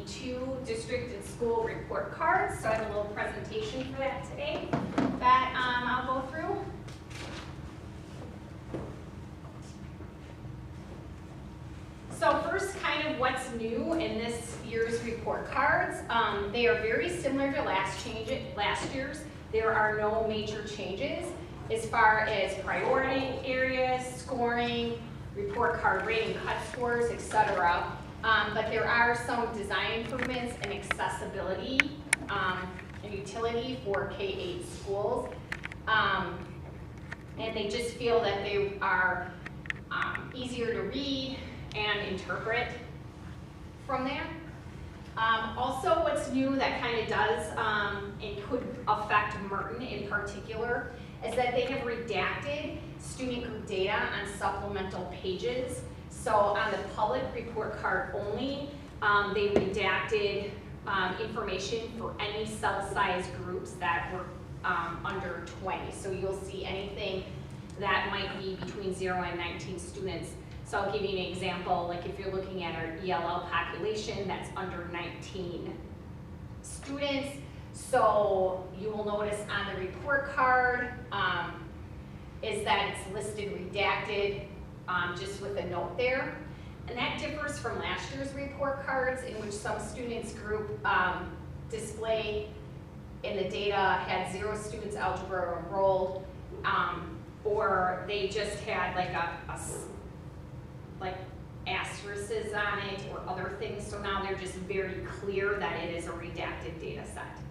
2022 district and school report cards. So I have a little presentation for that today that I'll go through. So first, kind of what's new in this year's report cards. They are very similar to last year's. There are no major changes as far as priority areas, scoring, report card rating, cut scores, etc. But there are some design improvements and accessibility and utility for K-8 schools. And they just feel that they are easier to read and interpret from there. Also, what's new that kind of does and could affect Merton in particular is that they have redacted student group data on supplemental pages. So on the public report card only, they redacted information for any cell size groups that were under 20. So you'll see anything that might be between 0 and 19 students. So I'll give you an example, like if you're looking at our ELL population, that's under 19 students. So you will notice on the report card is that it's listed redacted just with a note there. And that differs from last year's report cards in which some students group display in the data had 0 students algebra enrolled, or they just had like like asterisks on it or other things. So now they're just very clear that it is a redacted data set.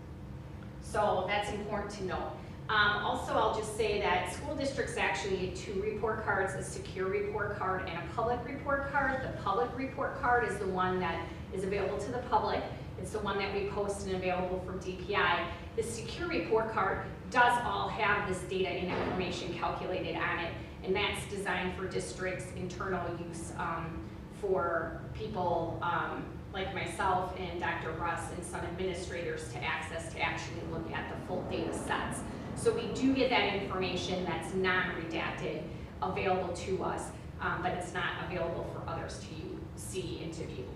So that's important to know. Also, I'll just say that school districts actually get 2 report cards, a secure report card and a public report card. The public report card is the one that is available to the public. It's the one that we post and available from DPI. The secure report card does all have this data and information calculated on it, and that's designed for districts' internal use for people like myself and Dr. Russ and some administrators to access to actually look at the full data sets. So we do get that information that's non-redacted available to us, but it's not available for others to see and to view.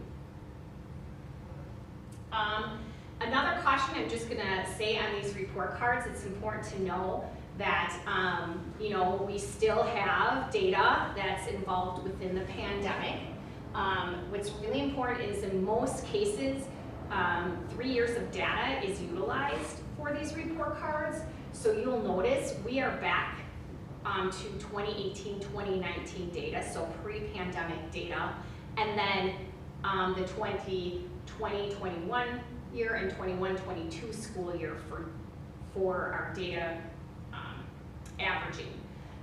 Another caution I'm just gonna say on these report cards, it's important to know that you know, we still have data that's involved within the pandemic. What's really important is in most cases, 3 years of data is utilized for these report cards. So you'll notice we are back to 2018-2019 data, so pre-pandemic data, and then the 2020-21 year and 21-22 school year for our data averaging.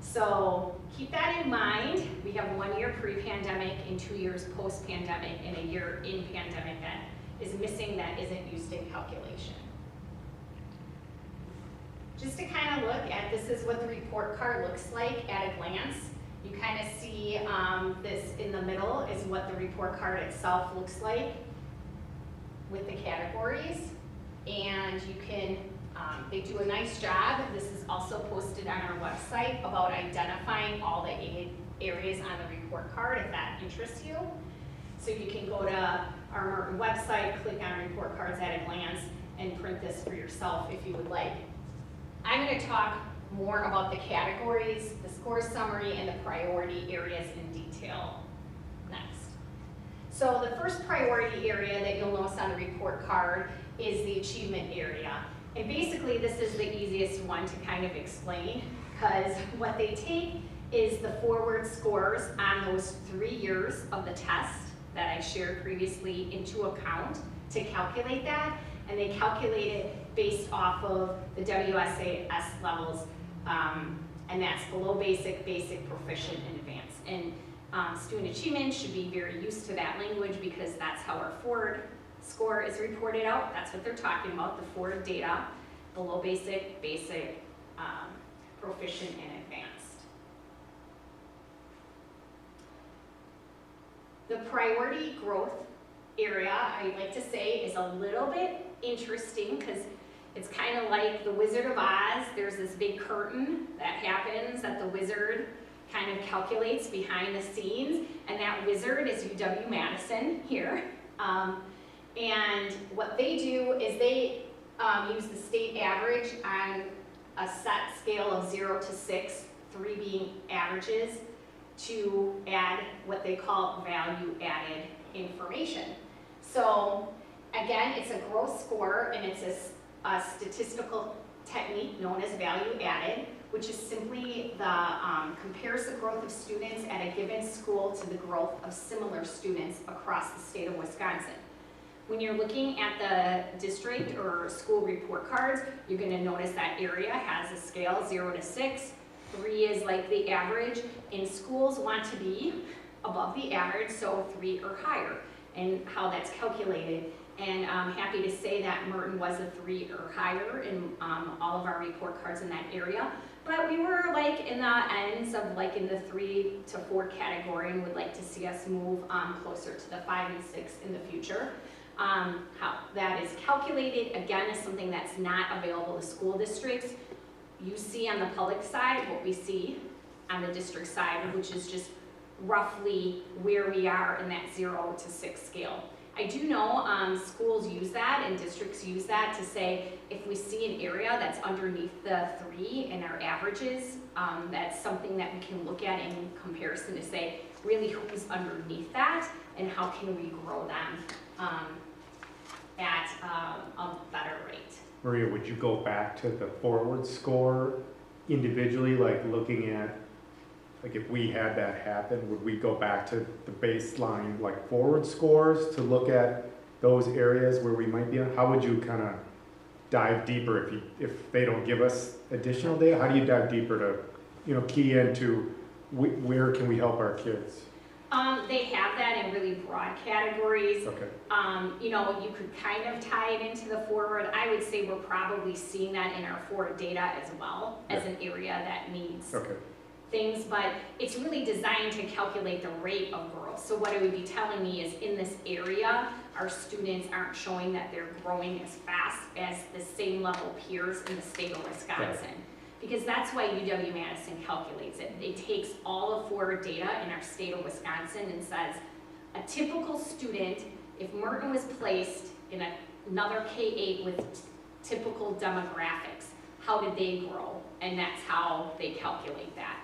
So keep that in mind. We have 1 year pre-pandemic and 2 years post-pandemic and a year in pandemic that is missing that isn't used in calculation. Just to kind of look at, this is what the report card looks like at a glance. You kind of see this in the middle is what the report card itself looks like with the categories. And you can, they do a nice job. This is also posted on our website about identifying all the areas on the report card if that interests you. So you can go to our Merton website, click on report cards at a glance, and print this for yourself if you would like. I'm going to talk more about the categories, the score summary, and the priority areas in detail next. So the first priority area that you'll notice on the report card is the achievement area. And basically this is the easiest one to kind of explain, because what they take is the forward scores on those 3 years of the test that I shared previously into account to calculate that, and they calculate it based off of the WSAS levels, and that's below basic, basic, proficient, and advanced. And student achievement should be very used to that language because that's how our forward score is reported out. That's what they're talking about, the forward data, below basic, basic, proficient, and advanced. The priority growth area, I like to say, is a little bit interesting because it's kind of like the Wizard of Oz. There's this big curtain that happens that the wizard kind of calculates behind the scenes, and that wizard is UW-Madison here. And what they do is they use the state average on a set scale of 0 to 6, 3 being averages, to add what they call value-added information. So again, it's a growth score, and it's a statistical technique known as value-added, which is simply compares the growth of students at a given school to the growth of similar students across the state of Wisconsin. When you're looking at the district or school report cards, you're going to notice that area has a scale 0 to 6. 3 is like the average, and schools want to be above the average, so 3 or higher, and how that's calculated. And I'm happy to say that Merton was a 3 or higher in all of our report cards in that area. But we were like in the ends of like in the 3 to 4 category, and would like to see us move closer to the 5 and 6 in the future. How that is calculated, again, is something that's not available to school districts. You see on the public side what we see on the district side, which is just roughly where we are in that 0 to 6 scale. I do know schools use that and districts use that to say if we see an area that's underneath the 3 in our averages, that's something that we can look at in comparison to say really who's underneath that and how can we grow them at a better rate. Maria, would you go back to the forward score individually, like looking at, like if we had that happen, would we go back to the baseline, like forward scores to look at those areas where we might be on? How would you kind of dive deeper if they don't give us additional data? How do you dive deeper to, key into where can we help our kids? They have that in really broad categories. Okay. You could kind of tie it into the forward. I would say we're probably seeing that in our forward data as well as an area that needs things, but it's really designed to calculate the rate of growth. So what it would be telling me is in this area, our students aren't showing that they're growing as fast as the same level peers in the state of Wisconsin. Right. Because that's why UW-Madison calculates it. It takes all of forward data in our state of Wisconsin and says, a typical student, if Merton was placed in another K-8 with typical demographics, how did they grow? And that's how they calculate that.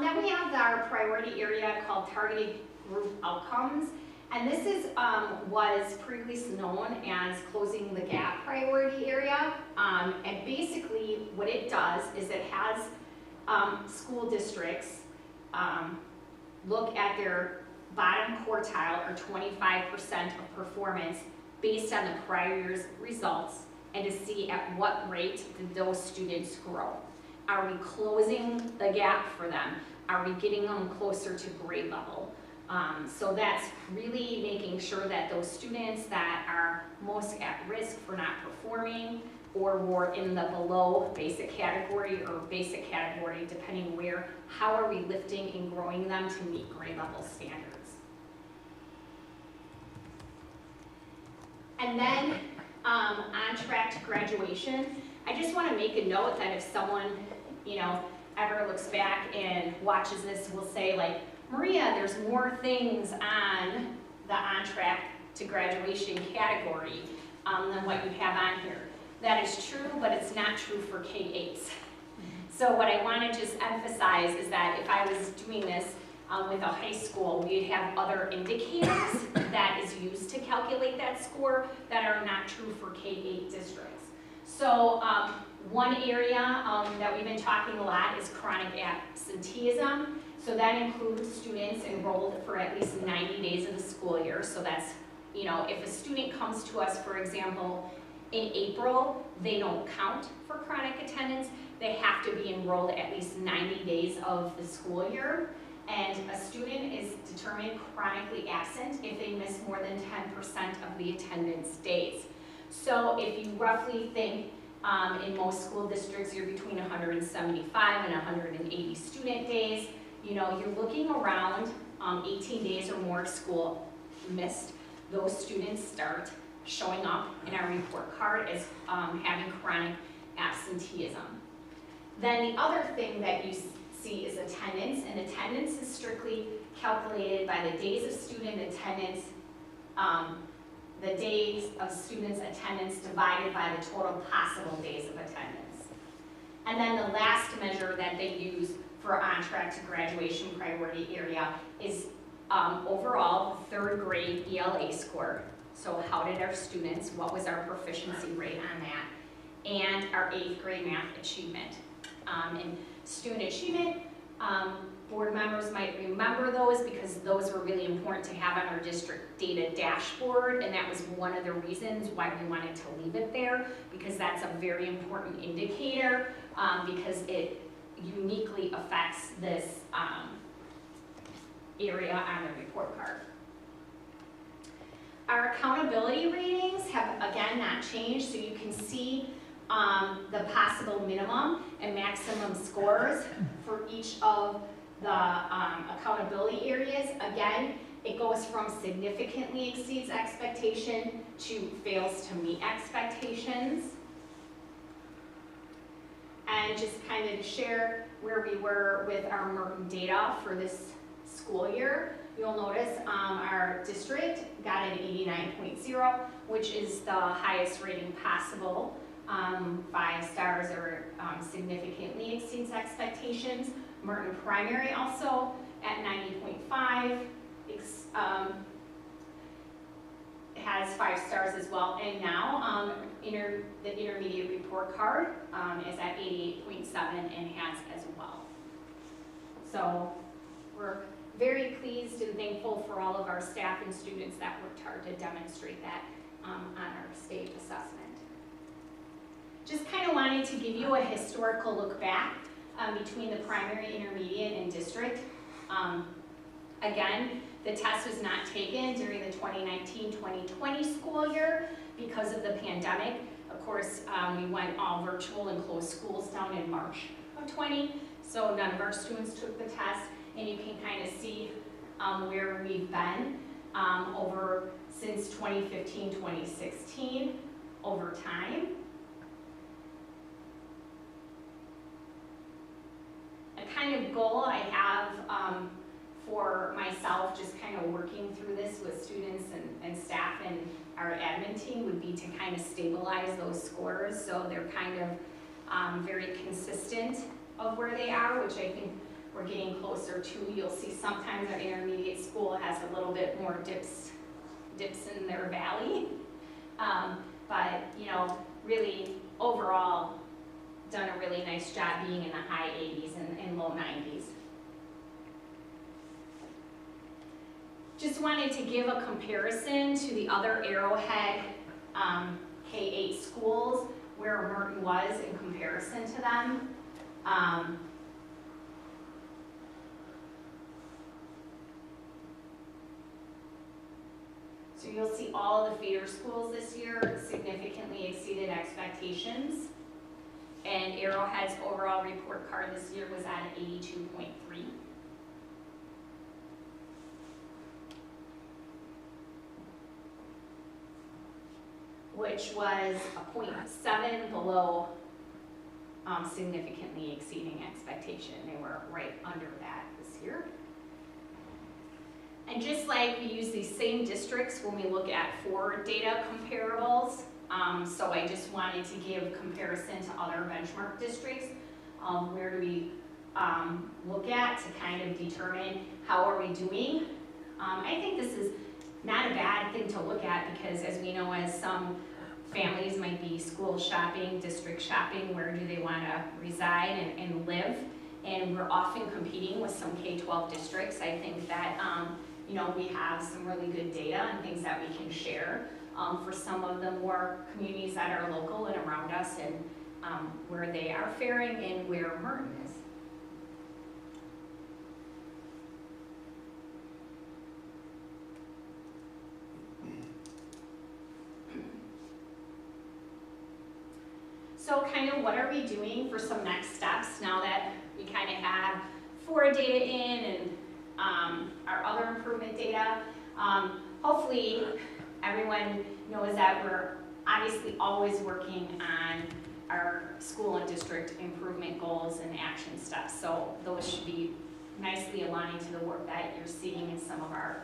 Then we have our priority area called targeted group outcomes. And this is was previously known as closing the gap priority area. And basically what it does is it has school districts look at their bottom quartile or 25% of performance based on the prior year's results and to see at what rate did those students grow. Are we closing the gap for them? Are we getting them closer to grade level? So that's really making sure that those students that are most at risk for not performing or were in the below basic category or basic category, depending where, how are we lifting and growing them to meet grade level standards. And then on track to graduation, I just want to make a note that if someone, ever looks back and watches this, will say like, Maria, there's more things on the on track to graduation category than what you have on here. That is true, but it's not true for K-8s. So what I want to just emphasize is that if I was doing this with a high school, we'd have other indicators that is used to calculate that score that are not true for K-8 districts. So one area that we've been talking a lot is chronic absenteeism. So that includes students enrolled for at least 90 days of the school year. So that's, if a student comes to us, for example, in April, they don't count for chronic attendance. They have to be enrolled at least 90 days of the school year. And a student is determined chronically absent if they miss more than 10% of the attendance days. So if you roughly think in most school districts, you're between 175 and 180 student days. You're looking around 18 days or more of school missed. Those students start showing up in our report card as having chronic absenteeism. Then the other thing that you see is attendance, and attendance is strictly calculated by the days of student attendance, the days of students' attendance divided by the total possible days of attendance. And then the last measure that they use for on track to graduation priority area is overall third grade ELA score. So how did our students, what was our proficiency rate on that? And our 8th grade math achievement. And student achievement, board members might remember those because those were really important to have on our district data dashboard, and that was one of the reasons why we wanted to leave it there, because that's a very important indicator, because it uniquely affects this area on the report card. Our accountability ratings have again not changed, so you can see the possible minimum and maximum scores for each of the accountability areas. Again, it goes from significantly exceeds expectation to fails to meet expectations. And just kind of share where we were with our Merton data for this school year. You'll notice our district got an 89.0, which is the highest rating possible. 5 stars or significantly exceeds expectations. Merton Primary also at 90.5 has 5 stars as well. And now the intermediate report card is at 88.7 and has as well. So we're very pleased and thankful for all of our staff and students that worked hard to demonstrate that on our state assessment. Just kind of wanted to give you a historical look back between the primary, intermediate, and district. Again, the test was not taken during the 2019-2020 school year because of the pandemic. Of course, we went all virtual and closed schools down in March of 20, so none of our students took the test, and you can kind of see where we've been over since 2015-2016 over time. A kind of goal I have for myself, just kind of working through this with students and staff and our admin team, would be to kind of stabilize those scores so they're kind of very consistent of where they are, which I think we're getting closer to. You'll see sometimes our intermediate school has a little bit more dips in their valley, but you know, really overall done a really nice job being in the high 80s and low 90s. Just wanted to give a comparison to the other Arrowhead K-8 schools, where Merton was in comparison to them. So you'll see all the feeder schools this year significantly exceeded expectations. And Arrowhead's overall report card this year was at 82.3. Which was a 0.7 below significantly exceeding expectation. They were right under that this year. And just like we use these same districts when we look at forward data comparables, so I just wanted to give comparison to other benchmark districts. Where do we look at to kind of determine how are we doing? I think this is not a bad thing to look at, because as we know, as some families might be school shopping, district shopping, where do they want to reside and live? And we're often competing with some K-12 districts. I think that you know, we have some really good data and things that we can share for some of the more communities that are local and around us, and where they are faring and where Merton is. So kind of what are we doing for some next steps now that we kind of have forward data in and our other improvement data? Hopefully everyone knows that we're obviously always working on our school and district improvement goals and action steps. So those should be nicely aligning to the work that you're seeing in some of our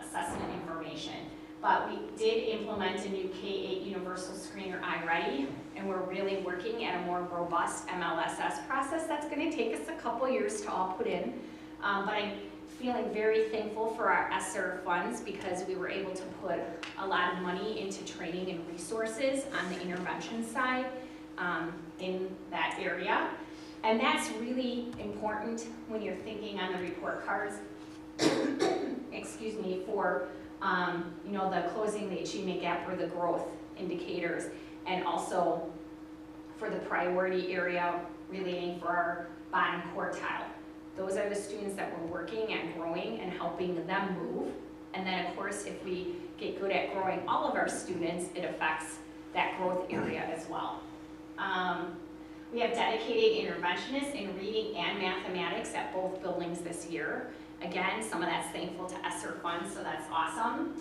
assessment information. But we did implement a new K-8 universal screener iReady, and we're really working at a more robust MLSS process. That's going to take us a couple years to all put in, but I'm feeling very thankful for our ESSER funds because we were able to put a lot of money into training and resources on the intervention side in that area. And that's really important when you're thinking on the report cards, excuse me, for you know, the closing the achievement gap or the growth indicators, and also for the priority area relating for our bottom quartile. Those are the students that we're working and growing and helping them move. And then of course, if we get good at growing all of our students, it affects that growth area as well. We have dedicated interventionists in reading and mathematics at both buildings this year. Again, some of that's thankful to ESSER funds, so that's awesome.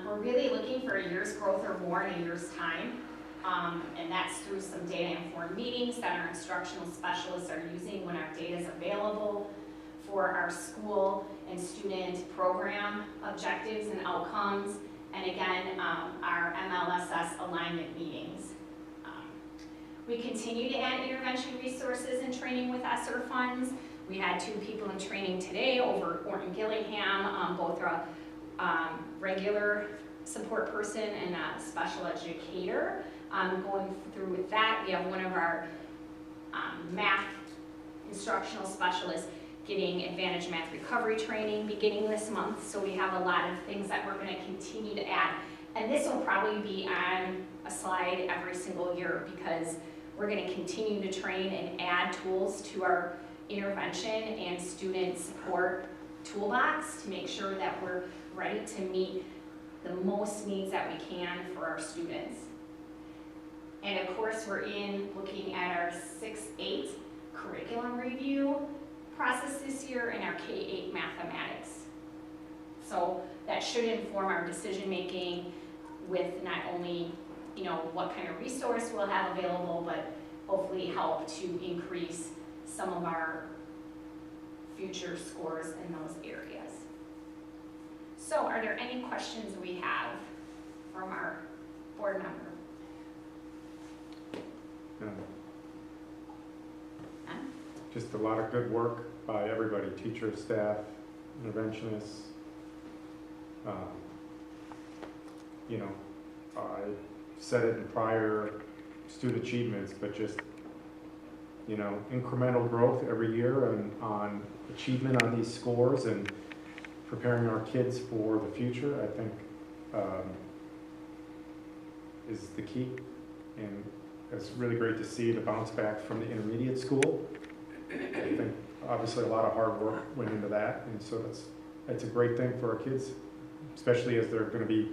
We're really looking for a year's growth or more in a year's time, and that's through some data-informed meetings that our instructional specialists are using when our data is available for our school and student program objectives and outcomes, and again, our MLSS alignment meetings. We continue to add intervention resources and training with ESSER funds. We had 2 people in training today over Orton Gillingham, both a regular support person and a special educator. Going through with that, we have one of our math instructional specialists getting advanced math recovery training beginning this month. So we have a lot of things that we're going to continue to add. And this will probably be on a slide every single year because we're going to continue to train and add tools to our intervention and student support toolbox to make sure that we're ready to meet the most needs that we can for our students. And of course, we're looking at our 6-8 curriculum review process this year and our K-8 mathematics. So that should inform our decision making with not only, you know, what kind of resource we'll have available, but hopefully help to increase some of our future scores in those areas. So are there any questions we have from our board member? Just a lot of good work by everybody, teachers, staff, interventionists. You know, I said it in prior student achievements, but just, you know, incremental growth every year on achievement on these scores and preparing our kids for the future, I think, is the key. And it's really great to see the bounce back from the intermediate school. I think obviously a lot of hard work went into that, and so it's a great thing for our kids, especially as they're going to be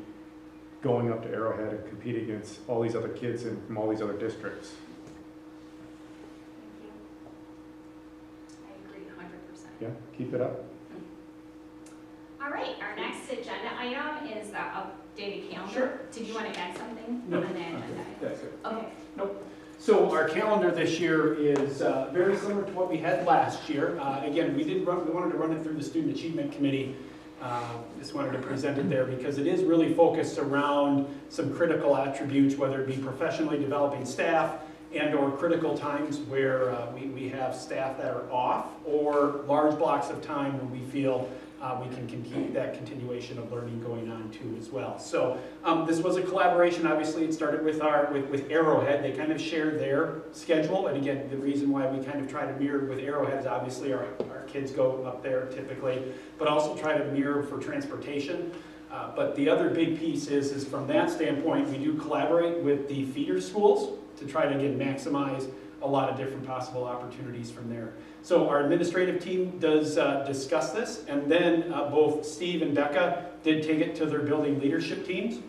going up to Arrowhead and compete against all these other kids from all these other districts. Thank you. I agree 100%. Yeah, keep it up. All right, our next agenda item is the updated calendar. Sure. Did you want to add something? No. On the agenda item? That's it. Okay. Nope. So our calendar this year is very similar to what we had last year. Again, we wanted to run it through the Student Achievement Committee. Just wanted to present it there because it is really focused around some critical attributes, whether it be professionally developing staff and or critical times where we have staff that are off, or large blocks of time when we feel we can keep that continuation of learning going on too as well. So this was a collaboration. Obviously, it started with Arrowhead. They kind of shared their schedule, and again, the reason why we kind of try to mirror with Arrowhead is obviously our kids go up there typically, but also try to mirror for transportation. But the other big piece is from that standpoint, we do collaborate with the feeder schools to try to again maximize a lot of different possible opportunities from there. So our administrative team does discuss this, and then both Steve and Becca did take it to their building leadership teams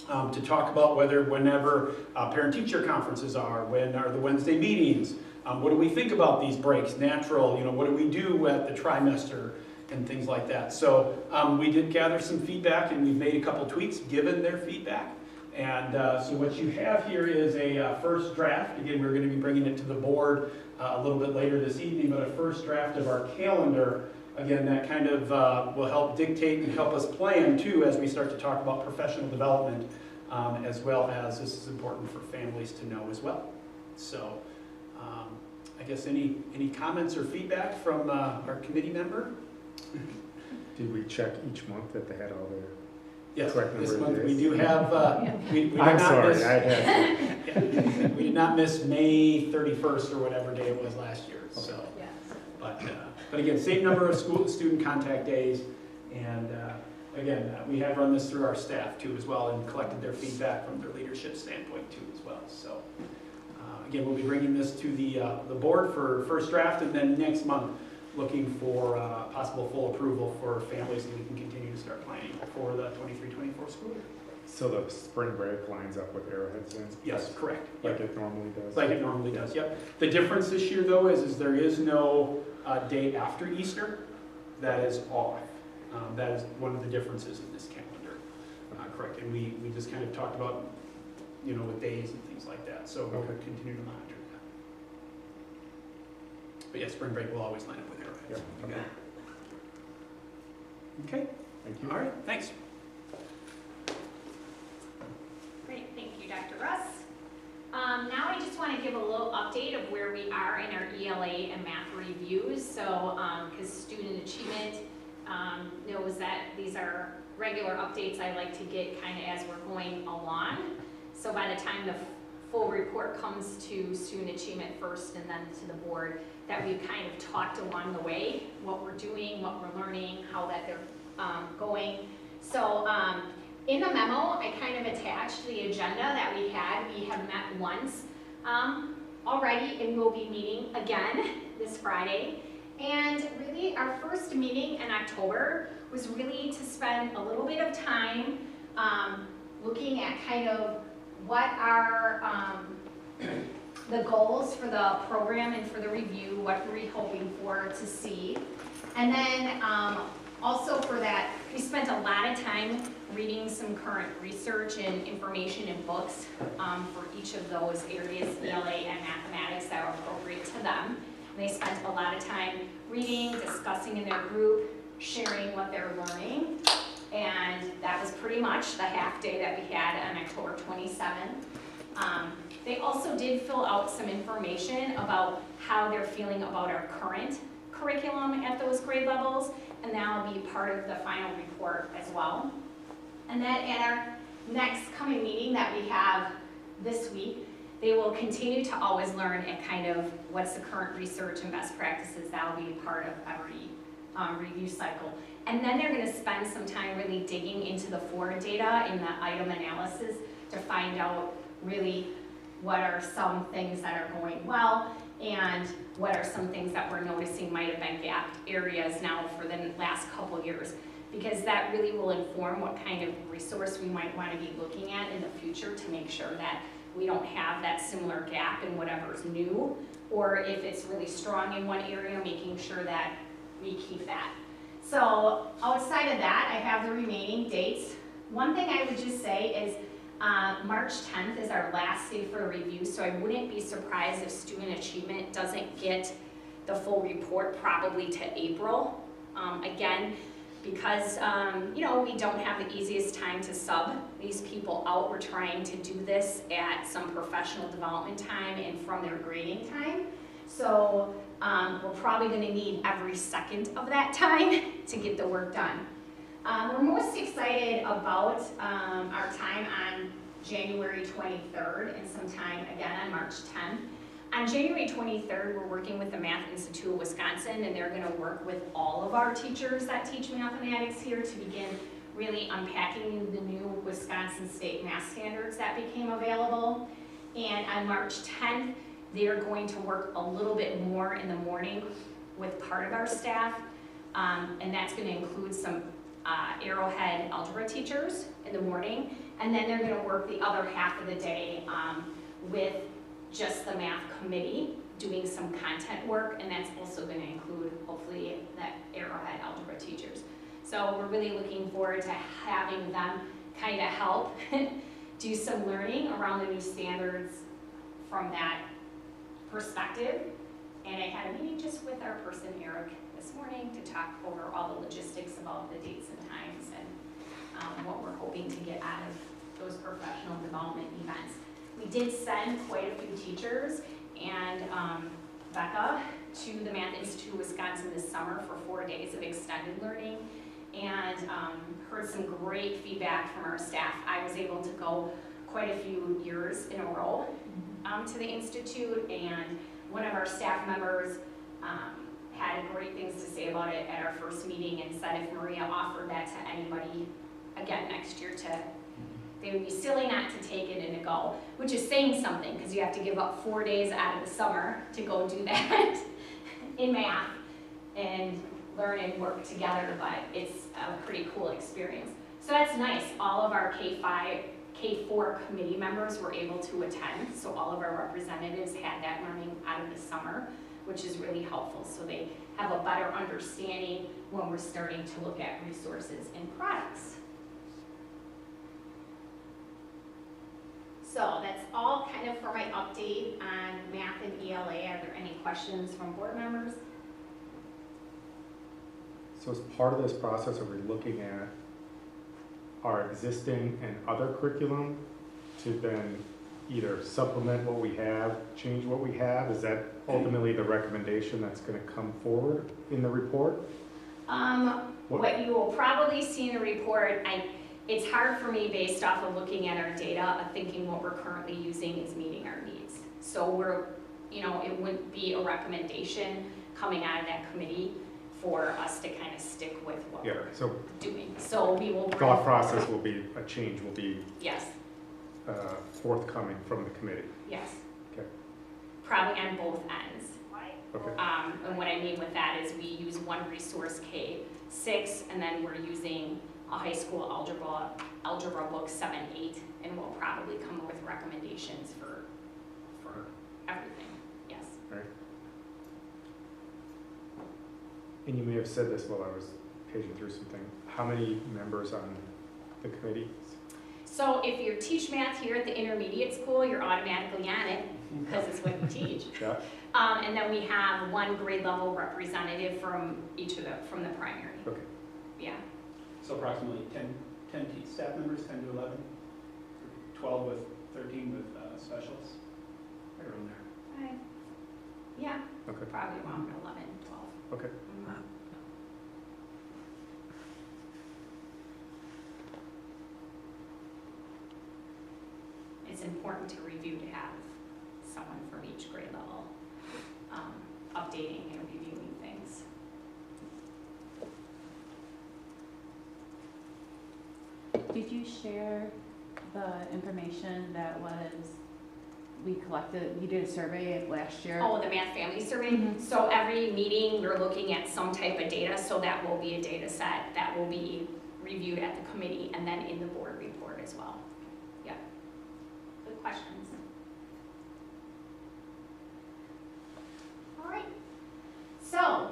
to talk about whenever parent-teacher conferences are, when are the Wednesday meetings, what do we think about these breaks, natural, you know, what do we do at the trimester, and things like that. So we did gather some feedback, and we've made a couple tweaks given their feedback. And so what you have here is a first draft. Again, we're going to be bringing it to the board a little bit later this evening, but a first draft of our calendar. Again, that kind of will help dictate and help us plan too as we start to talk about professional development, as well as this is important for families to know as well. So I guess any comments or feedback from our committee member? Did we check each month that they had all their Yes, correct this number of month we days? do have, we did I'm not sorry, miss, I had, yeah, we did not miss May 31st or whatever day it was last year, so. Yes. But again, same number of student contact days, and again, we have run this through our staff too as well, and collected their feedback from their leadership standpoint too as well. So again, we'll be bringing this to the board for first draft, and then next month looking for possible full approval for families, so we can continue to start planning for the 23-24 school year. so the spring break lines up with Arrowhead's then? Yes, correct. Like it normally does? Like it normally does, yep. The difference this year though is there is no day after Easter. That is off. That is one of the differences in this calendar, correct. And we just kind of talked about, you know, with days and things like that. So we'll continue to monitor that. But yeah, spring break will always line up with Arrowhead. Yep, okay. Okay, Thank you. all right, thanks. Great, thank you, Dr. Russ. Now I just want to give a little update of where we are in our ELA and math reviews. So, because student achievement knows that these are regular updates I like to get kind of as we're going along. So by the time the full report comes to student achievement first and then to the board, that we've kind of talked along the way, what we're doing, what we're learning, how that they're going. So in the memo, I kind of attached the agenda that we had. We have met once already, and we'll be meeting again this Friday. And really, our first meeting in October was really to spend a little bit of time looking at kind of what are the goals for the program and for the review, what we're hoping for to see. And then also for that, we spent a lot of time reading some current research and information in books for each of those areas, ELA and mathematics, that are appropriate to them. And they spent a lot of time reading, discussing in their group, sharing what they're learning. And that was pretty much the half day that we had on October 27th. They also did fill out some information about how they're feeling about our current curriculum at those grade levels, and that will be part of the final report as well. And then at our next coming meeting that we have this week, they will continue to always learn and kind of what's the current research and best practices. That will be part of every review cycle. And then they're going to spend some time really digging into the forward data and the item analysis to find out really what are some things that are going well and what are some things that we're noticing might have been gapped areas now for the last couple years, because that really will inform what kind of resource we might want to be looking at in the future to make sure that we don't have that similar gap in whatever's new, or if it's really strong in one area, making sure that we keep that. So outside of that, I have the remaining dates. One thing I would just say is March 10th is our last day for a review, so I wouldn't be surprised if student achievement doesn't get the full report probably to April. Again, because you know, we don't have the easiest time to sub these people out. We're trying to do this at some professional development time and from their grading time. So we're probably going to need every second of that time to get the work done. We're most excited about our time on January 23rd and some time again on March 10th. On January 23rd, we're working with the Math Institute of Wisconsin, and they're going to work with all of our teachers that teach mathematics here to begin really unpacking the new Wisconsin state math standards that became available. And on March 10th, they're going to work a little bit more in the morning with part of our staff, and that's going to include some Arrowhead algebra teachers in the morning, and then they're going to work the other half of the day with just the math committee doing some content work, and that's also going to include hopefully the Arrowhead algebra teachers. So we're really looking forward to having them kind of help do some learning around the new standards from that perspective. And I had a meeting just with our person, Eric, this morning to talk over all the logistics about the dates and times and what we're hoping to get out of those professional development events. We did send quite a few teachers and Becca to the Math Institute of Wisconsin this summer for 4 days of extended learning, and heard some great feedback from our staff. I was able to go quite a few years in a row to the Institute, and one of our staff members had great things to say about it at our first meeting and said if Maria offered that to anybody again next year, they would be silly not to take it and to go, which is saying something because you have to give up 4 days out of the summer to go do that in math and learn and work together, but it's a pretty cool experience. So that's nice. All of our K4 committee members were able to attend, so all of our representatives had that learning out of the summer, which is really helpful, so they have a better understanding when we're starting to look at resources and products. So that's all kind of for my update on math and ELA. Are there any questions from board members? So as part of this process, are we looking at our existing and other curriculum to then either supplement what we have, change what we have? Is that ultimately the recommendation that's going to come forward in the report? What you will probably see in the report, it's hard for me based off of looking at our data of thinking what we're currently using is meeting our needs. So it wouldn't be a recommendation coming out of that committee for us to kind of stick with what we're doing. So we will. Thought process will be, a change will be. Yes. Forthcoming from the committee. Yes. Okay. Probably on both ends. Okay. And what I mean with that is we use one resource K6, and then we're using a high school algebra book 7, 8, and we'll probably come up with recommendations for everything. Yes. Right. And you may have said this while I was paging through something. How many members on the committee? So if you teach math here at the intermediate school, you're automatically on it because it's what you teach. Yeah. And then we have one grade level representative from from the primary. Okay. Yeah. So approximately 10 staff members, 10 to 11, 12 with 13 with specialists, right around there. Yeah. Okay. Probably around 11, 12. Okay. It's important to review to have someone from each grade level updating and reviewing things. Did you share the information that we collected? You did a survey last year. Oh, the math family survey? Mm-hmm. So every meeting, we're looking at some type of data, so that will be a data set that will be reviewed at the committee and then in the board report as well. Yeah. Good questions. All right. So,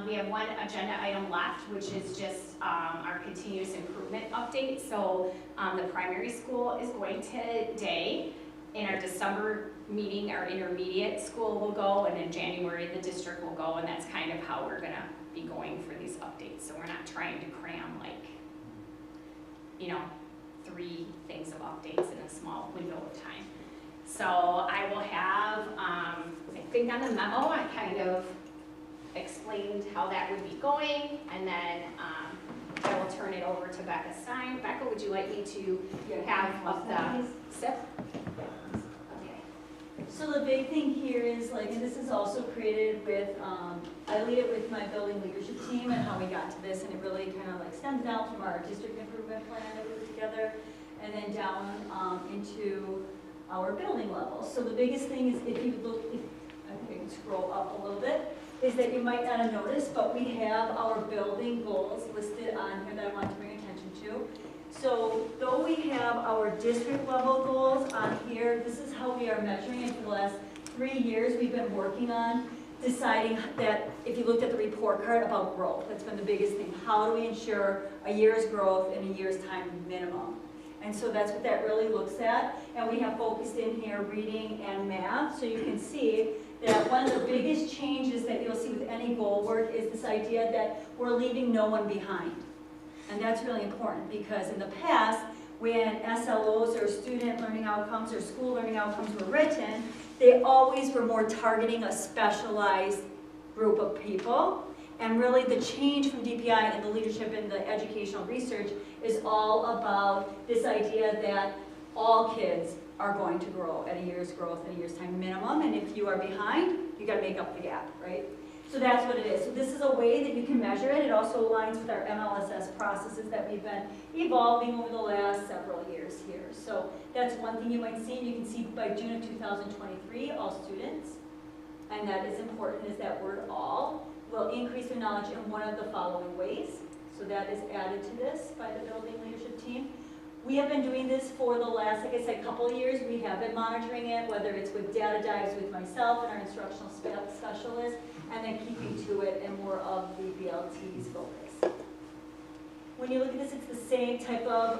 we have one agenda item left, which is just our continuous improvement update. So the primary school is going today. In our December meeting, our intermediate school will go, and in January, the district will go, and that's kind of how we're gonna be going for these updates. So we're not trying to cram 3 things of updates in a small window of time. So I will have, I think on the memo, I kind of explained how that would be going, and then I will turn it over to Becca Stein. Becca, would you like me to have up the SIP? Okay. So the big thing here is, and this is also created with, I lead it with my building leadership team and how we got to this, and it really kind of stems down from our district improvement plan that we put together, and then down into our building level. So the biggest thing is, if you look, I think I can scroll up a little bit, is that you might not have noticed, but we have our building goals listed on here that I want to bring attention to. So though we have our district level goals on here, this is how we are measuring it for the last 3 years. We've been working on deciding that, if you looked at the report card, about growth. That's been the biggest thing. How do we ensure a year's growth in a year's time minimum? And so that's what that really looks at. And we have focused in here reading and math. So you can see that one of the biggest changes that you'll see with any goal work is this idea that we're leaving no one behind. And that's really important because in the past, when SLOs or student learning outcomes or school learning outcomes were written, they always were more targeting a specialized group of people. And really the change from DPI and the leadership in the educational research is all about this idea that all kids are going to grow at a year's growth in a year's time minimum, and if you are behind, you got to make up the gap, right? So that's what it is. So this is a way that you can measure it. It also aligns with our MLSS processes that we've been evolving over the last several years here. So that's one thing you might see. You can see by June of 2023, all students, and that is important, is that word all, will increase their knowledge in one of the following ways. So that is added to this by the building leadership team. We have been doing this for the last, like I said, couple of years. We have been monitoring it, whether it's with data dives with myself and our instructional specialist, and then keeping to it and more of the BLT's focus. When you look at this, it's the same type of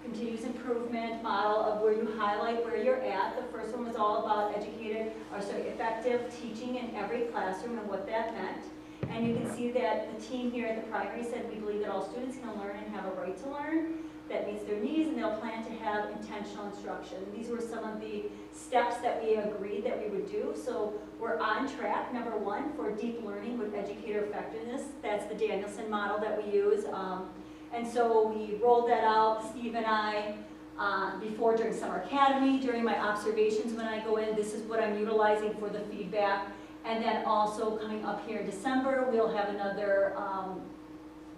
continuous improvement model of where you highlight where you're at. The first one was all about effective teaching in every classroom and what that meant. And you can see that the team here at the primary said we believe that all students can learn and have a right to learn that meets their needs, and they'll plan to have intentional instruction. These were some of the steps that we agreed that we would do. So we're on track, number one, for deep learning with educator effectiveness. That's the Danielson model that we use. And so we rolled that out, Steve and I, before during Summer Academy, during my observations when I go in, this is what I'm utilizing for the feedback. And then also coming up here in December, we'll have another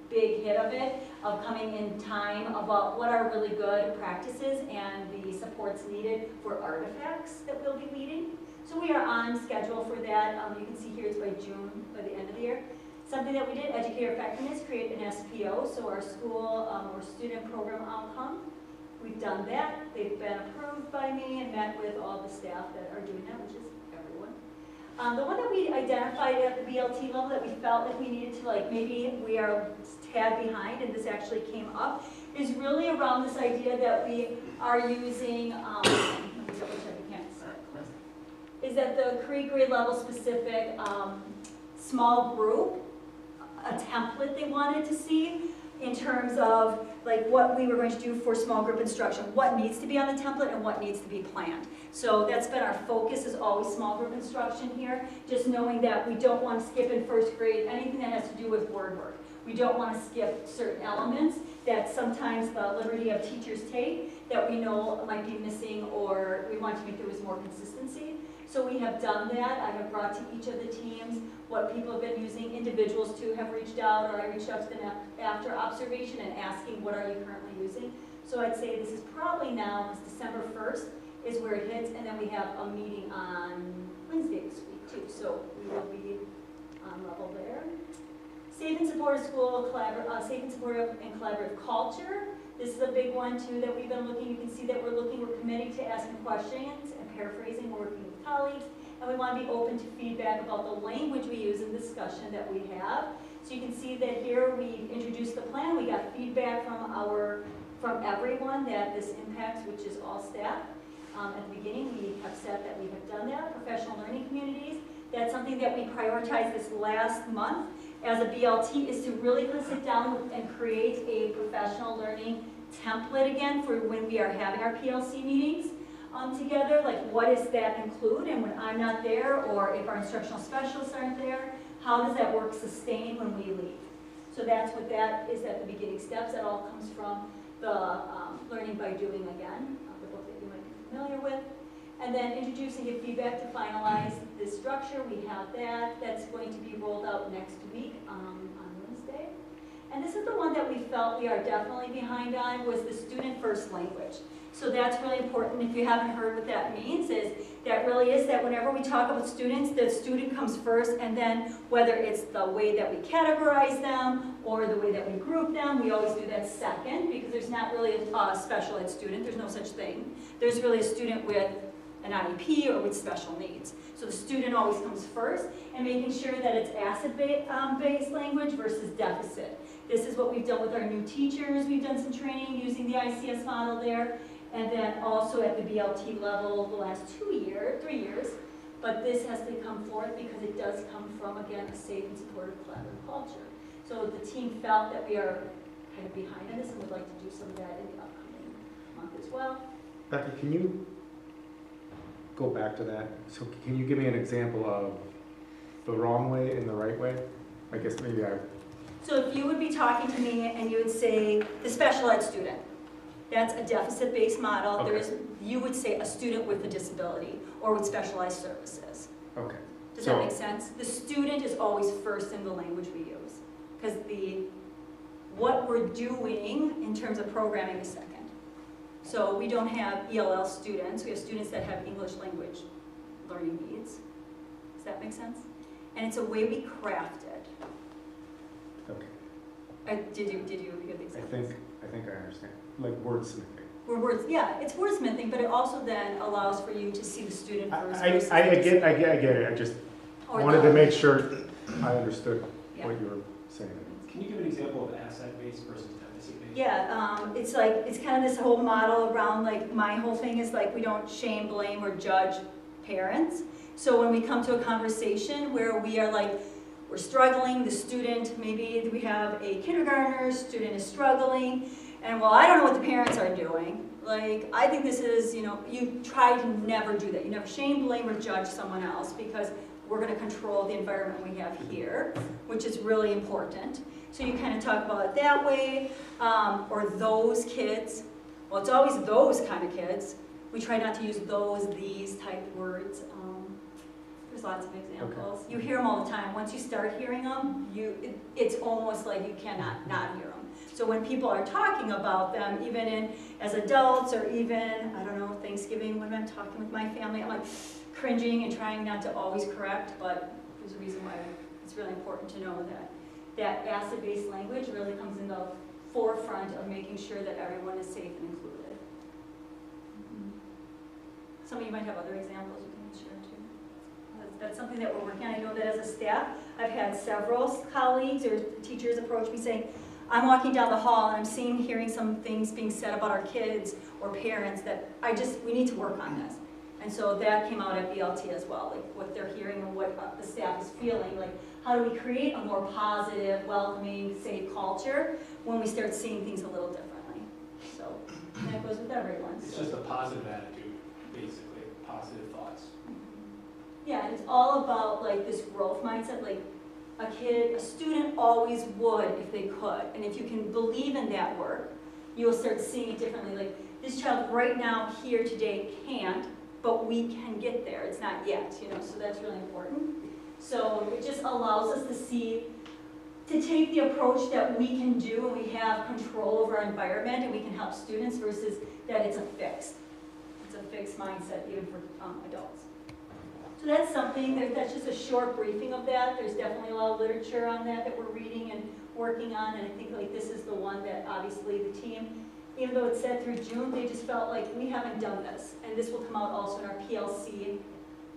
big hit of it, of coming in time about what are really good practices and the supports needed for artifacts that we'll be leading. So we are on schedule for that. You can see here it's by June, by the end of the year. Something that we did, educator effectiveness, create an SPO, so our school or student program outcome. We've done that. They've been approved by me and met with all the staff that are doing that, which is everyone. The one that we identified at the BLT level that we felt like we needed to, like, maybe we are a tad behind, and this actually came up, is really around this idea that we are using, let me double check, I can't see, is that the grade level specific small group, a template they wanted to see in terms of like what we were going to do for small group instruction, what needs to be on the template and what needs to be planned. So that's been our focus, is always small group instruction here, just knowing that we don't want to skip in first grade anything that has to do with word work. We don't want to skip certain elements that sometimes the liberty of teachers take that we know might be missing, or we want to make there was more consistency. So we have done that. I have brought to each of the teams what people have been using. Individuals too have reached out, or I reached out to them after observation and asking, what are you currently using? So I'd say this is probably now, it's December 1st is where it hits, and then we have a meeting on Wednesday this week too. So we will be on level there. Safe and supportive school, safe and supportive and collaborative culture. This is a big one too that we've been looking. You can see that we're committed to asking questions and paraphrasing, working with colleagues, and we want to be open to feedback about the language we use in the discussion that we have. So you can see that here we introduced the plan. We got feedback from everyone that this impacts, which is all staff. At the beginning, we have said that we have done that. Professional learning communities. That's something that we prioritized this last month as a BLT, is to really sit down and create a professional learning template again for when we are having our PLC meetings together. Like, what does that include? And when I'm not there, or if our instructional specialists aren't there, how does that work sustain when we leave? So that's what that is at the beginning steps. That all comes from the Learning by Doing Again, the book that you might be familiar with. And then introduce and give feedback to finalize this structure. We have that. That's going to be rolled out next week on Wednesday. And this is the one that we felt we are definitely behind on, was the student first language. So that's really important. If you haven't heard what that means, is that really is that whenever we talk about students, the student comes first, and then whether it's the way that we categorize them or the way that we group them, we always do that second, because there's not really a special ed student. There's no such thing. There's really a student with an IEP or with special needs. So the student always comes first, and making sure that it's asset-based language versus deficit. This is what we've done with our new teachers. We've done some training using the ICS model there. And then also at the BLT level the last 3 years. But this has to come forth because it does come from, again, a safe and supportive collaborative culture. So the team felt that we are kind of behind on this and would like to do some of that in the upcoming month as well. Becca, can you go back to that? So can you give me an example of the wrong way and the right way? I guess maybe I, So if you would be talking to me and you would say, the special ed student, that's a deficit-based model. Okay. You would say a student with a disability or with specialized services. okay. Does So- that make sense? The student is always first in the language we use. Because what we're doing in terms of programming is second. So we don't have ELL students, we have students that have English language learning needs. Does that make sense? And it's a way we craft it. Okay. Did you hear the examples? I think I understand. Like wordsmithing. Yeah, it's wordsmithing, but it also then allows for you to see the student first. versus I the get it. I just or wanted the- to make sure I understood Yeah. what you were saying. Can you give an example of asset-based versus deficit-based? Yeah, it's like, it's kind of this whole model around, like, my whole thing is like, we don't shame, blame, or judge parents. So when we come to a conversation where we are like, we're struggling, the student, maybe we have a kindergartner, student is struggling, and well, I don't know what the parents are doing. Like, I think this is, you try to never do that. You never shame, blame, or judge someone else because we're gonna control the environment we have here, which is really important. So you kind of talk about it that way, or those kids. Well, it's always those kind of kids. We try not to use those, these type words. There's lots of examples. You hear them all the time. Once you start hearing them, it's almost like you cannot not hear them. So when people are talking about them, even as adults or even, I don't know, Thanksgiving, when I'm talking with my family, I'm like cringing and trying not to always correct, but there's a reason why it's really important to know that asset-based language really comes in the forefront of making sure that everyone is safe and included. Some of you might have other examples you can share too. That's something that we're working on. I know that as a staff, I've had several colleagues or teachers approach me saying, I'm walking down the hall and I'm hearing some things being said about our kids or parents that we need to work on this. And so that came out at BLT as well, like what they're hearing and what the staff is feeling. Like, how do we create a more positive, welcoming, safe culture when we start seeing things a little differently? So that goes with everyone. It's just a positive attitude, basically, positive thoughts. Yeah, it's all about like this growth mindset, like a student always would if they could. And if you can believe in that work, you'll start seeing it differently. Like, this child right now, here today, can't, but we can get there. It's not yet, so that's really important. So it just allows us to take the approach that we can do and we have control over our environment and we can help students versus that it's a fixed mindset even for adults. So that's something, that's just a short briefing of that. There's definitely a lot of literature on that we're reading and working on, and I think like this is the one that obviously the team, even though it's said through June, they just felt like we haven't done this. And this will come out also in our PLC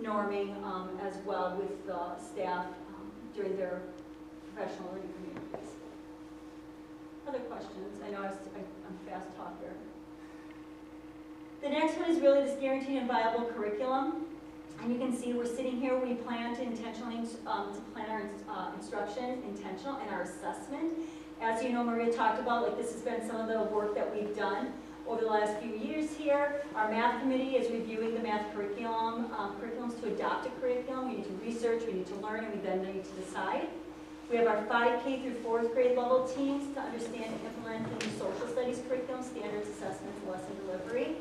norming as well with the staff during their professional learning communities. Other questions? I know I'm a fast talker. The next one is really this guaranteed and viable curriculum. And you can see we're sitting here, we plan to intentionally plan our instruction intentional and our assessment. As you know, Maria talked about, like this has been some of the work that we've done over the last few years here. Our math committee is reviewing the math curriculum, curriculums to adopt a curriculum. We need to research, we need to learn, and we then need to decide. We have our 5K through 4th grade level teams to understand and implement the new social studies curriculum, standards, assessments, and lesson delivery.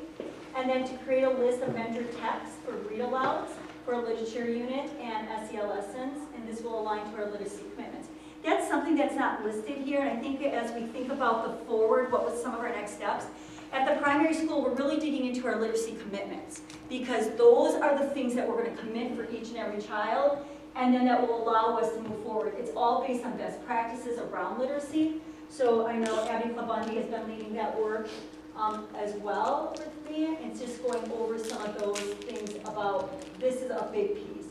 And then to create a list of mentor texts for read-alouds for a literature unit and SEL lessons, and this will align to our literacy commitments. That's something that's not listed here, and I think as we think about the forward, what was some of our next steps, at the primary school, we're really digging into our literacy commitments, because those are the things that we're going to commit for each and every child, and then that will allow us to move forward. It's all based on best practices around literacy. So I know Abby Clabundi has been leading that work as well with me. It's just going over some of those things about this is a big piece.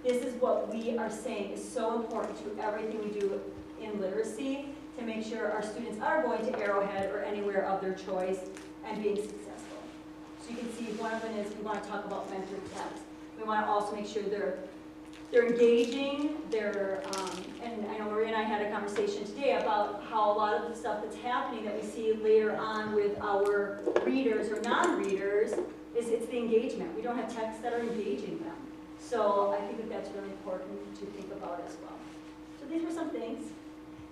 This is what we are saying is so important to everything we do in literacy, to make sure our students are going to Arrowhead or anywhere of their choice and being successful. So you can see one of them is we want to talk about mentor tests. We want to also make sure they're engaging, and I know Maria and I had a conversation today about how a lot of the stuff that's happening that we see later on with our readers or non-readers is it's the engagement. We don't have texts that are engaging them. So I think that that's really important to think about as well. So these were some things.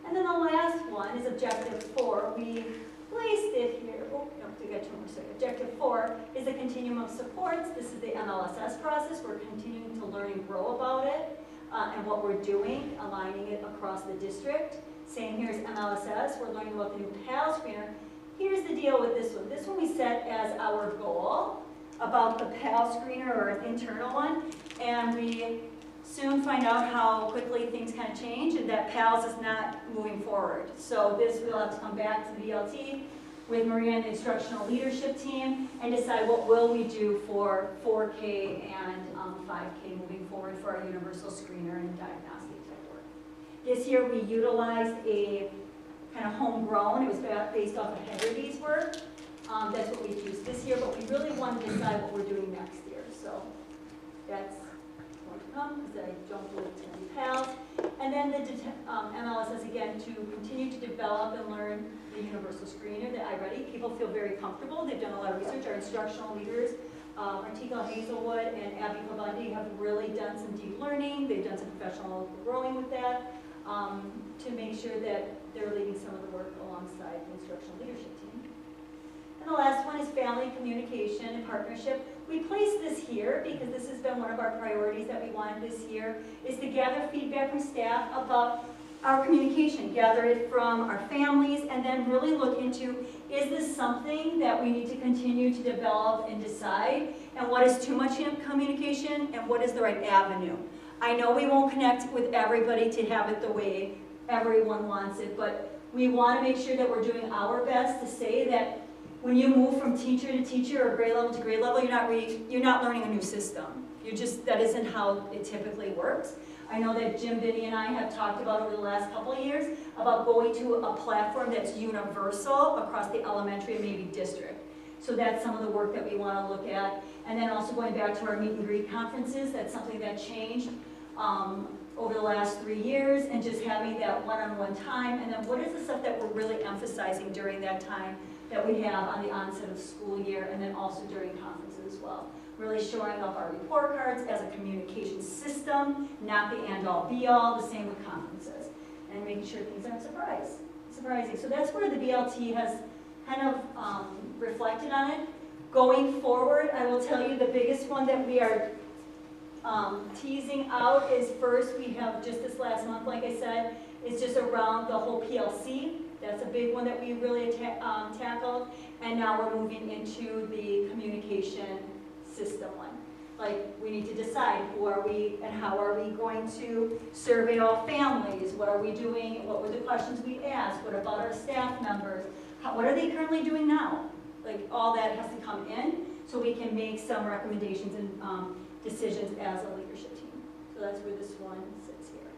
And then the last one is objective 4. We placed it here. Oh, no, we got 2 more seconds. Objective 4 is the continuum of supports. This is the MLSS process. We're continuing to learn and grow about it and what we're doing, aligning it across the district. Same here is MLSS. We're learning about the new PAL screener. Here's the deal with this one. This one we set as our goal about the PAL screener or an internal one, and we soon find out how quickly things kind of change and that PALS is not moving forward. So this we'll have to come back to the BLT with Maria and the instructional leadership team and decide what will we do for 4K and 5K moving forward for our universal screener and diagnostic type work. This year we utilized a kind of homegrown, it was based off of Hegarty's work. That's what we've used this year, but we really want to decide what we're doing next year. So that's going to come because I don't believe it's going to be PALS. And then the MLSS, again, to continue to develop and learn the universal screener, the iReady. People feel very comfortable. They've done a lot of research. Our instructional leaders, Artika Hazelwood and Abby Pabandi, have really done some deep learning. They've done some professional growing with that to make sure that they're leading some of the work alongside the instructional leadership team. And the last one is family communication and partnership. We placed this here because this has been one of our priorities that we wanted this year, is to gather feedback from staff about our communication, gather it from our families, and then really look into, is this something that we need to continue to develop and decide, and what is too much communication, and what is the right avenue? I know we won't connect with everybody to have it the way everyone wants it, but we want to make sure that we're doing our best to say that when you move from teacher to teacher or grade level to grade level, you're not learning a new system. That isn't how it typically works. I know that Jim, Vinny, and I have talked about over the last couple of years about going to a platform that's universal across the elementary and maybe district. So that's some of the work that we want to look at. And then also going back to our meet and greet conferences, that's something that changed over the last 3 years, and just having that one-on-one time. And then what is the stuff that we're really emphasizing during that time that we have on the onset of school year, and then also during conferences as well. Really showing up our report cards as a communication system, not the end-all be-all, the same with conferences. And making sure things aren't surprising. So that's where the BLT has kind of reflected on it. Going forward, I will tell you the biggest one that we are teasing out is first, we have just this last month, like I said, is just around the whole PLC. That's a big one that we really tackled. And now we're moving into the communication system one. Like, we need to decide who are we and how are we going to survey all families? What are we doing? What were the questions we asked? What about our staff members? What are they currently doing now? Like, all that has to come in so we can make some recommendations and decisions as a leadership team. So that's where this one sits here.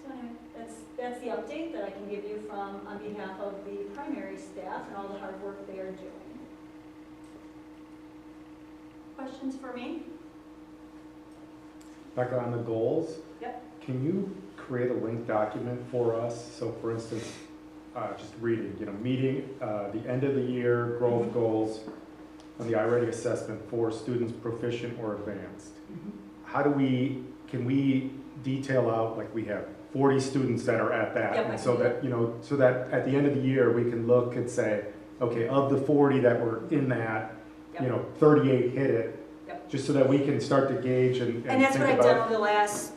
So anyway, that's the update that I can give you from on behalf of the primary staff and all the hard work they are doing. Questions for me? Becca, on the goals, Yep. can you create a linked document for us? So for instance, just reading, meeting the end of the year growth goals on the iReady assessment for students proficient or advanced. Can we detail out, like we have 40 students that are at that, Yep, and so that at the end of the year we can look and say, okay, of the 40 that were in that, Yep. 38 hit it, Yep. just so that we can start to gauge and And that's think what I've about. done over the last,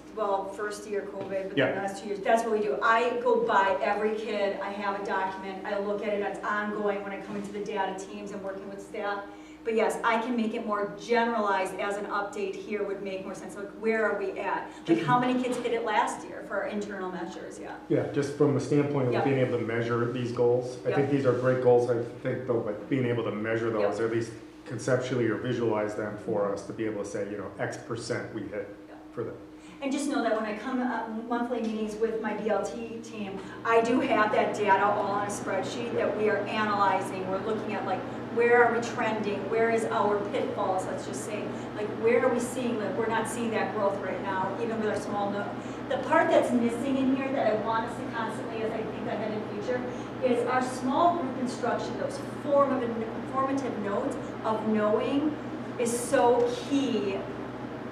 first year COVID, but Yeah. the last 2 years. That's what we do. I go by every kid, I have a document, I look at it, it's ongoing when I come into the data teams and working with staff. But yes, I can make it more generalized as an update here would make more sense. Like, where are we at? Like, how many kids hit it last year for our internal measures, yeah. Yeah, just from a standpoint of Yep. being able to measure these goals. I Yep. think these are great goals, I think, though, but being able to measure those, Yep. or at least conceptually or visualize them for us to be able to say, X% we hit Yep. for them. And just know that when I come up monthly meetings with my BLT team, I do have that data all on a spreadsheet that we are analyzing. We're looking at like, where are we trending? Where is our pitfalls, let's just say? Like, where are we seeing, like, we're not seeing that growth right now, even with our small note. The part that's missing in here that I want us to constantly, as I think ahead in the future, is our small group instruction, those formative notes of knowing is so key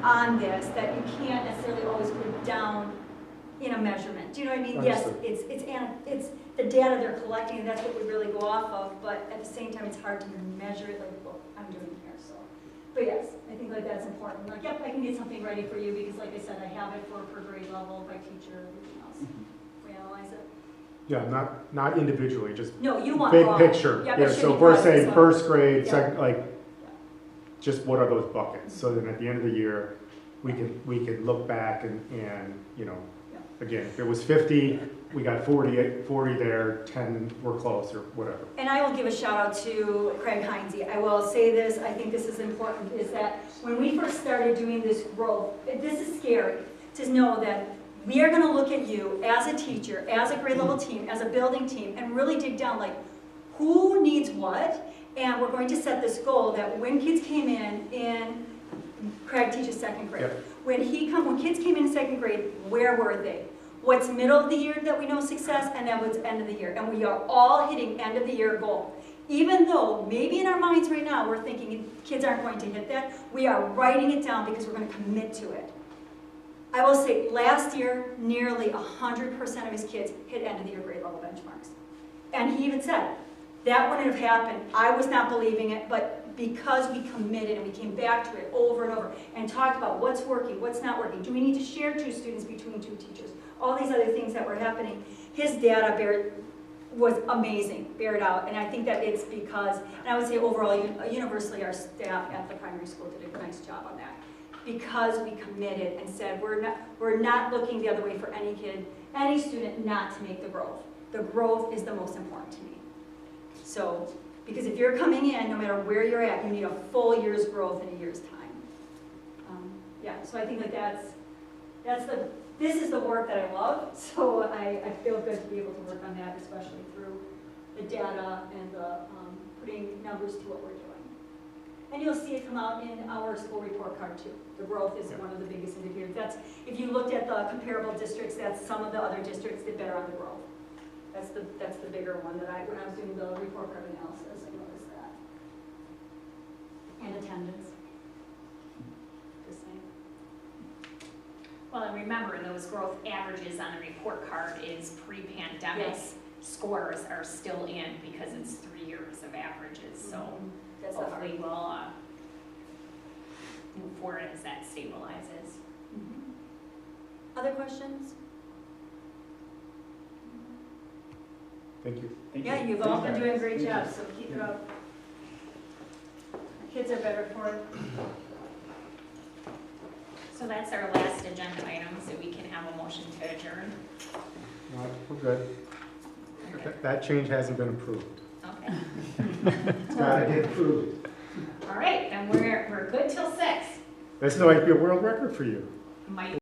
on this that you can't necessarily always put it down in a measurement. Do you know what I mean? Understood. Yes, it's the data they're collecting, and that's what we really go off of, but at the same time, it's hard to measure it like what I'm doing here, so. But yes, I think like that's important. Like, yep, I can get something ready for you because like I said, I have it for per grade level, by teacher, everything else. We analyze it. Yeah, not individually, just No, you want big broad. picture. Yeah, Yeah, it should so be if we're broad saying as well. first grade, Yeah. second, like, just what are those buckets? So then at the end of the year, we can look back and, you know, Yeah. again, if it was 50, we got 40 there, 10 were close or whatever. And I will give a shout out to Craig Heinze. I will say this, I think this is important, is that when we first started doing this growth, this is scary to know that we are gonna look at you as a teacher, as a grade level team, as a building team, and really dig down like, who needs what? And we're going to set this goal that when kids came in Craig teaches second grade. Yep. When kids came in second grade, where were they? What's middle of the year that we know success, and then what's end of the year. And we are all hitting end of the year goal. Even though maybe in our minds right now we're thinking kids aren't going to hit that, we are writing it down because we're going to commit to it. I will say last year, nearly 100% of his kids hit end of the year grade level benchmarks. And he even said, that wouldn't have happened. I was not believing it, but because we committed and we came back to it over and over and talked about what's working, what's not working. Do we need to share two students between two teachers? All these other things that were happening. His data was amazing, bear it out. And I think that it's because, and I would say overall, universally our staff at the primary school did a nice job on that. Because we committed and said we're not looking the other way for any kid, any student not to make the growth. The growth is the most important to me. So, because if you're coming in, no matter where you're at, you need a full year's growth in a year's time. Yeah, so I think that this is the work that I love, so I feel good to be able to work on that, especially through the data and the putting numbers to what we're doing. And you'll see it come out in our school report card too. The growth is one of the biggest indicators. That's, if you looked at the comparable districts, that's some of the other districts did better on the growth. That's the bigger one that when I was doing the report card analysis, I noticed that. And attendance. Just saying. Well, and remember, those growth averages on the report card is pre-pandemic. Yes. Scores are still in because it's 3 years of averages, so That's the hard. hopefully we'll move forward as that stabilizes. Other questions? Thank you. Yeah, you've all been doing a great job, so keep it up. Kids are better for it. So that's our last agenda item, so we can have a motion to adjourn. No, we're good. That change hasn't been approved. Okay. It's gotta get approved. All right, then we're good till 6. This might be a world record for you. Might